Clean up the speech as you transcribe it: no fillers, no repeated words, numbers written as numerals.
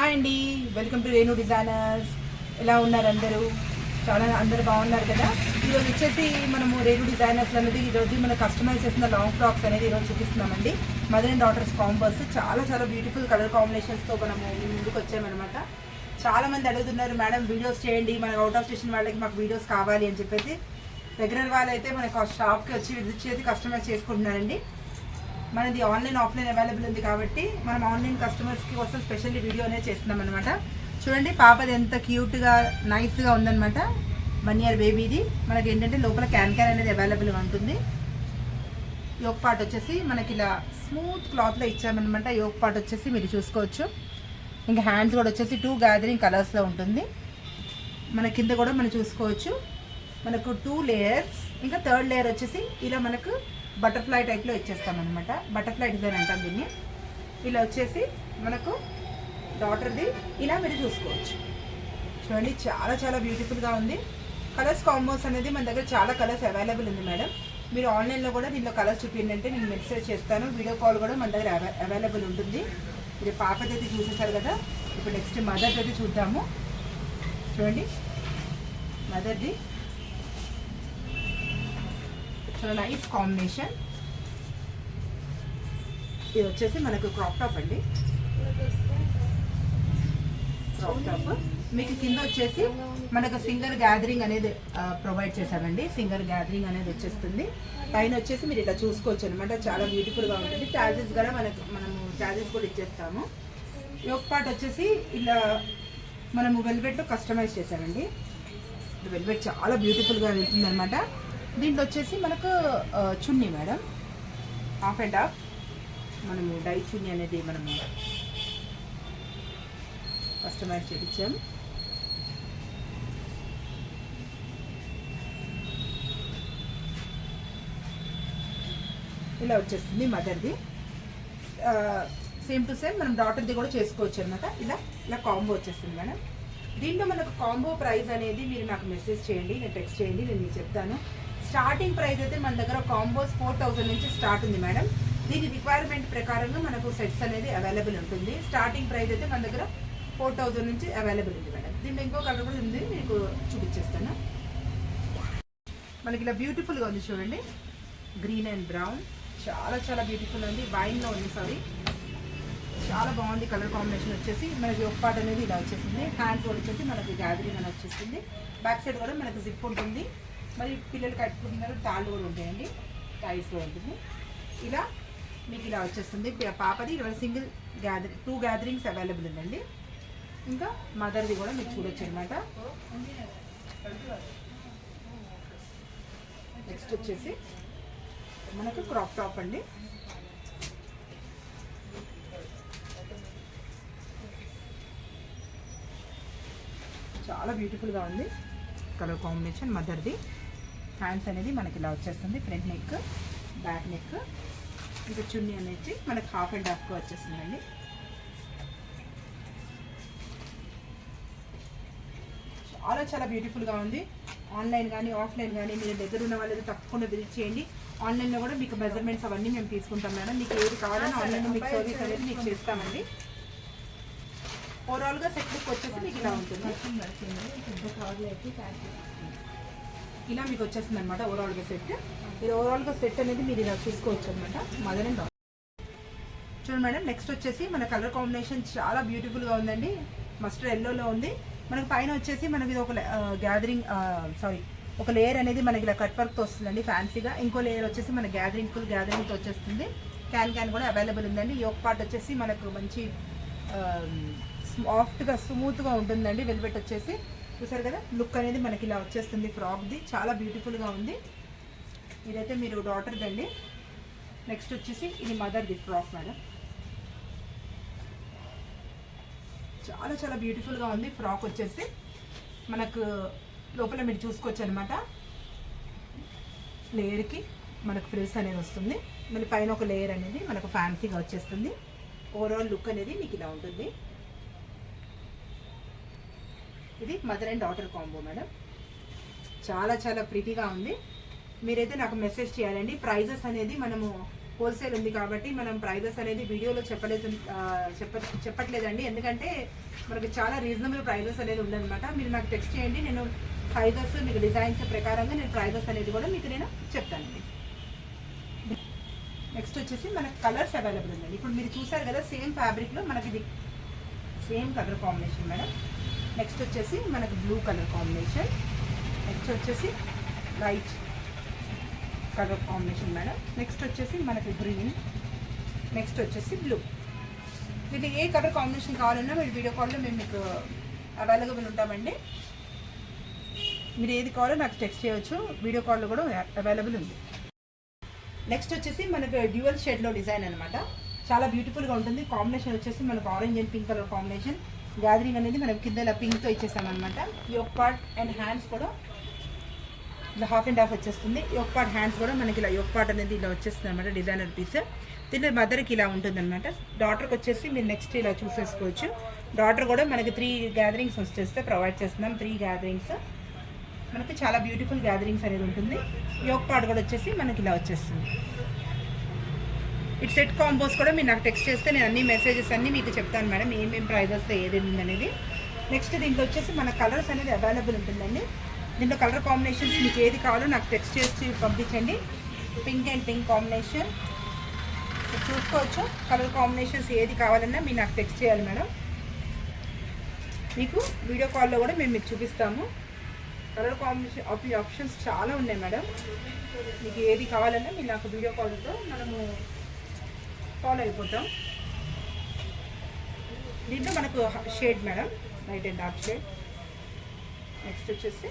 Hi అండి, welcome to Renu designers. ఎలా ఉన్నారు అందరూ? అందరూ బాగున్నారు కదా. ఈరోజు వచ్చేసి మనము రేణు డిజైనర్స్ అనేది ఈరోజు మన కస్టమైజ్ చేసిన లాంగ్ ఫ్రాక్స్ అనేది ఈరోజు చూపిస్తున్నామండి. మదర్ అండ్ డాటర్స్ కాంబోస్ చాలా బ్యూటిఫుల్ కలర్ కాంబినేషన్స్తో మనము ముందుకు వచ్చామన్నమాట. చాలామంది అడుగుతున్నారు, మేడం వీడియోస్ చేయండి, మనకు అవుట్ ఆఫ్ స్టేషన్ వాళ్ళకి మాకు వీడియోస్ కావాలి అని చెప్పేసి. రెగ్యులర్ వాళ్ళైతే మనకు షాప్కి వచ్చి విజిట్ చేసి కస్టమైజ్ చేసుకుంటున్నారండి. మనది ఆన్లైన్ ఆఫ్లైన్ అవైలబుల్ ఉంది కాబట్టి మనం ఆన్లైన్ కస్టమర్స్కి కోసం స్పెషల్లీ వీడియో అనేది చేస్తున్నాం అనమాట. చూడండి, పాపది ఎంత క్యూట్గా నైస్గా ఉందన్నమాట. 1 year బేబీది. మనకి ఏంటంటే లోపల క్యాన్ అనేది అవైలబుల్గా ఉంటుంది. యోక్ పార్ట్ వచ్చేసి మనకి ఇలా స్మూత్ క్లాత్లో ఇచ్చామన్నమాట. యోక్ పార్ట్ వచ్చేసి మీరు చూసుకోవచ్చు. ఇంకా హ్యాండ్స్ కూడా వచ్చేసి 2 గ్యాదరింగ్ కలర్స్లో ఉంటుంది. మన కింద కూడా మనం చూసుకోవచ్చు. మనకు 2 లేయర్స్, ఇంకా 3rd లేయర్ వచ్చేసి ఇలా మనకు బటర్ఫ్లై టైప్లో ఇచ్చేస్తామన్నమాట. బటర్ఫ్లై డిజైన్ అంటాం దీన్ని. ఇలా వచ్చేసి మనకు డాటర్ది ఇలా మీరు చూసుకోవచ్చు. చూడండి, చాలా బ్యూటిఫుల్గా ఉంది. కలర్స్ కాంబోస్ అనేది మన దగ్గర చాలా కలర్స్ అవైలబుల్ ఉంది మేడం. మీరు ఆన్లైన్లో కూడా దీనిలో కలర్స్ చూపించంటే నేను మెసేజ్ చేస్తాను. వీడియో కాల్ కూడా మన దగ్గర అవైలబుల్ ఉంటుంది. మీరు పాపది అయితే చూసేసారు కదా. ఇప్పుడు నెక్స్ట్ మదర్ది అయితే చూద్దాము. చూడండి, మదర్ది చాలా నైస్ కాంబినేషన్. ఇది వచ్చేసి మనకు క్రాప్ టాప్ అండి. క్రాప్ టాప్ మీకు కింద వచ్చేసి మనకు సింగర్ గ్యాదరింగ్ అనేది ప్రొవైడ్ చేశామండి. సింగర్ గ్యాదరింగ్ అనేది వచ్చేస్తుంది. పైన వచ్చేసి మీరు ఇలా చూసుకోవచ్చు అనమాట. చాలా బ్యూటిఫుల్గా ఉంటుంది. ట్యాజెస్ కూడా మనము ట్యాజెస్ కూడా ఇచ్చేస్తాము. యోక్ పార్ట్ వచ్చేసి ఇలా మనము వెల్వెట్లో కస్టమైజ్ చేశామండి. వెల్వెట్ చాలా బ్యూటిఫుల్గా వెళ్తుంది అనమాట. దీంట్లో వచ్చేసి మనకు చున్నీ మేడం, హాఫ్ అండ్ హాఫ్ మనము డై చున్నీ అనేది మనము కస్టమైజ్ చేయించాము. ఇలా వచ్చేస్తుంది మదర్ది. సేమ్ టు సేమ్ మనం డాటర్ది కూడా చేసుకోవచ్చు అనమాట. ఇలా కాంబో వచ్చేస్తుంది మేడం. దీంట్లో మనకు కాంబో ప్రైస్ అనేది మీరు నాకు మెసేజ్ చేయండి, నేను టెక్స్ట్ చేయండి, నేను మీకు చెప్తాను. స్టార్టింగ్ ప్రైస్ అయితే మన దగ్గర కాంబోస్ 4000 నుంచి స్టార్ట్ ఉంది మేడం. దీని రిక్వైర్మెంట్ ప్రకారంగా మనకు సెట్స్ అనేది అవైలబుల్ ఉంటుంది. స్టార్టింగ్ ప్రైస్ అయితే మన దగ్గర 4000 నుంచి అవైలబుల్ ఉంది మేడం. దీంట్లో ఇంకో కలర్ కూడా ఉంది, మీకు చూపించేస్తాను. మనకి ఇలా బ్యూటిఫుల్గా ఉంది చూడండి. గ్రీన్ అండ్ బ్రౌన్ చాలా బ్యూటిఫుల్ ఉంది. వైన్లో ఉంది, సారీ. చాలా బాగుంది కలర్ కాంబినేషన్. వచ్చేసి మనకి ఒక పార్ట్ అనేది ఇలా వచ్చేసింది. హ్యాండ్స్ కూడా వచ్చేసి మనకి గ్యాదరింగ్ అని వచ్చేసింది. బ్యాక్ సైడ్ కూడా మనకు జిప్ ఉంటుంది. మరి పిల్లలు కట్టుకుంటున్నారు, తాళ్ళు కూడా ఉంటాయండి, టైస్ కూడా ఉంటుంది. ఇలా మీకు ఇలా వచ్చేస్తుంది. పాపది సింగిల్ 2 గ్యాదరింగ్స్ అవైలబుల్ ఉందండి. ఇంకా మదర్ది కూడా మీరు చూడొచ్చు అనమాట. నెక్స్ట్ వచ్చేసి మనకు క్రాప్ టాప్ అండి. చాలా బ్యూటిఫుల్గా ఉంది కలర్ కాంబినేషన్. మదర్ది హ్యాండ్స్ అనేది మనకి ఇలా వచ్చేస్తుంది. ఫ్రంట్ నెక్, బ్యాక్ నెక్, ఇంకా చున్నీ అనేది మనకి హాఫ్ అండ్ హాఫ్గా వచ్చేస్తుందండి. చాలా బ్యూటిఫుల్గా ఉంది. ఆన్లైన్ కానీ ఆఫ్లైన్ కానీ మీరు దగ్గర ఉన్న వాళ్ళకి తప్పకుండా విజిట్ చేయండి. ఆన్లైన్లో కూడా మీకు మెజర్మెంట్స్ అవన్నీ మేము తీసుకుంటాం మేడం. మీకు ఏది కావాలని ఆన్లైన్లో మీకు సర్వీస్ అనేది మీకు చేస్తామండి. ఓవరాల్గా సెట్ బుక్ వచ్చేసి మీకు ఇలా ఉంటుంది. ఇలా మీకు వచ్చేస్తుంది అనమాట ఓవరాల్గా సెట్. ఇది ఓవరాల్గా సెట్ అనేది మీరు ఇలా చూసుకోవచ్చు అనమాట. మదర్ అండ్ డాటర్ చూడండి మేడం. నెక్స్ట్ వచ్చేసి మన కలర్ కాంబినేషన్ చాలా బ్యూటిఫుల్గా ఉందండి. మస్టర్డ్ ఎల్లోలో ఉంది. మనకు పైన వచ్చేసి మనకి ఇది ఒక గ్యాదరింగ్ ఒక లేయర్ అనేది మనకి ఇలా కట్ వర్క్తో వస్తుందండి ఫ్యాన్సీగా. ఇంకో లేయర్ వచ్చేసి మన ఫుల్ గ్యాదరింగ్తో వచ్చేస్తుంది. క్యాన్ కూడా అవైలబుల్ ఉందండి. యోక్ పార్ట్ వచ్చేసి మనకు మంచి సాఫ్ట్గా స్మూత్గా ఉంటుందండి. వెల్వెట్ వచ్చేసి చూసారు కదా. లుక్ అనేది మనకి ఇలా వచ్చేస్తుంది ఫ్రాక్ది. చాలా బ్యూటిఫుల్గా ఉంది. ఇదైతే మీరు డాటర్ది అండి. నెక్స్ట్ వచ్చేసి ఇది మదర్ది ఫ్రాక్ మేడం. చాలా బ్యూటిఫుల్గా ఉంది ఫ్రాక్ వచ్చేసి. మనకు లోపల మీరు చూసుకోవచ్చు అనమాట. లేయర్కి మనకు ఫ్రిల్స్ అనేది వస్తుంది. మళ్ళీ పైన ఒక లేయర్ అనేది మనకు ఫ్యాన్సీగా వచ్చేస్తుంది. ఓవరాల్ లుక్ అనేది మీకు ఇలా ఉంటుంది. ఇది mother and daughter combo madam. చాలా ప్రీతిగా ఉంది. మీరైతే నాకు మెసేజ్ చేయాలండి. ప్రైజెస్ అనేది మనము హోల్సేల్ ఉంది కాబట్టి మనం ప్రైజెస్ అనేది వీడియోలో చెప్పట్లేదండి. ఎందుకంటే మనకి చాలా రీజనబుల్ ప్రైజెస్ అనేది ఉందన్నమాట. మీరు నాకు టెక్స్ట్ చేయండి, నేను సైజెస్ మీకు డిజైన్స్ ప్రకారంగా నేను ప్రైజెస్ అనేది కూడా మీకు నేను చెప్తానండి. నెక్స్ట్ వచ్చేసి మనకు కలర్స్ అవైలబుల్ ఉందండి. ఇప్పుడు మీరు చూసారు కదా సేమ్ ఫ్యాబ్రిక్లో మనకి ఇది same colour combination madam. Next వచ్చేసి మనకు బ్లూ కలర్ కాంబినేషన్, నెక్స్ట్ వచ్చేసి light colour combination madam. Next వచ్చేసి మనకి గ్రీన్, నెక్స్ట్ వచ్చేసి బ్లూ. మీకు ఏ కలర్ కాంబినేషన్ కావాలన్నా మీరు వీడియో కాల్లో మేము మీకు అవైలబుల్ ఉంటామండి. మీరు ఏది కావాలో నాకు టెక్స్ట్ చేయవచ్చు, వీడియో కాల్లో కూడా అవైలబుల్ ఉంది. నెక్స్ట్ వచ్చేసి మనకు డ్యూయల్ షేడ్లో డిజైన్ అనమాట. చాలా బ్యూటిఫుల్గా ఉంటుంది. కాంబినేషన్ వచ్చేసి మనకు orange and pink colour combination. Gathering అనేది మనం కింద ఇలా పింక్తో ఇచ్చేసామన్నమాట. యోక్ పార్ట్ అండ్ హ్యాండ్స్ కూడా ఇలా హాఫ్ అండ్ హాఫ్ వచ్చేస్తుంది. యోక్ పార్ట్ హ్యాండ్స్ కూడా మనకి ఇలా యోక్ పార్ట్ అనేది ఇలా వచ్చేస్తుంది అనమాట, డిజైనర్ పీస్. దీంట్లో మదర్కి ఇలా ఉంటుందన్నమాట. డాటర్కి వచ్చేసి మీరు నెక్స్ట్ ఇలా చూసేసుకోవచ్చు. డాటర్ కూడా మనకి 3 గ్యాదరింగ్స్ వచ్చేస్తే ప్రొవైడ్ చేస్తున్నాం. 3 గ్యాదరింగ్స్ మనకి చాలా బ్యూటిఫుల్ గ్యాదరింగ్స్ అనేది ఉంటుంది. యోక్ పార్ట్ కూడా వచ్చేసి మనకి ఇలా వచ్చేస్తుంది. ఇటు సెట్ కాంబోస్ కూడా మీరు నాకు టెక్స్ట్ చేస్తే నేను అన్ని మెసేజెస్ అన్నీ మీకు చెప్తాను మేడం, ఏమేమి ప్రైజెస్తో ఏది ఉందనేది. నెక్స్ట్ దీంట్లో వచ్చేసి మన కలర్స్ అనేది అవైలబుల్ ఉంటుందండి. దీంట్లో కలర్ కాంబినేషన్స్ మీకు ఏది కావాలో నాకు టెక్స్ట్ చేసి పంపించండి. పింక్ అండ్ పింక్ కాంబినేషన్ చూసుకోవచ్చు. కలర్ కాంబినేషన్స్ ఏది కావాలన్నా మీరు నాకు టెక్స్ట్ చేయాలి మేడం. మీకు వీడియో కాల్లో కూడా మేము మీకు చూపిస్తాము. కలర్ కాంబినేషన్ ఆప్షన్స్ చాలా ఉన్నాయి మేడం. మీకు ఏది కావాలన్నా మీరు నాకు వీడియో కాల్తో మనము ఫాలో అయిపోతాం. దీంట్లో మనకు shade madam, light and dark shade. Next వచ్చేసి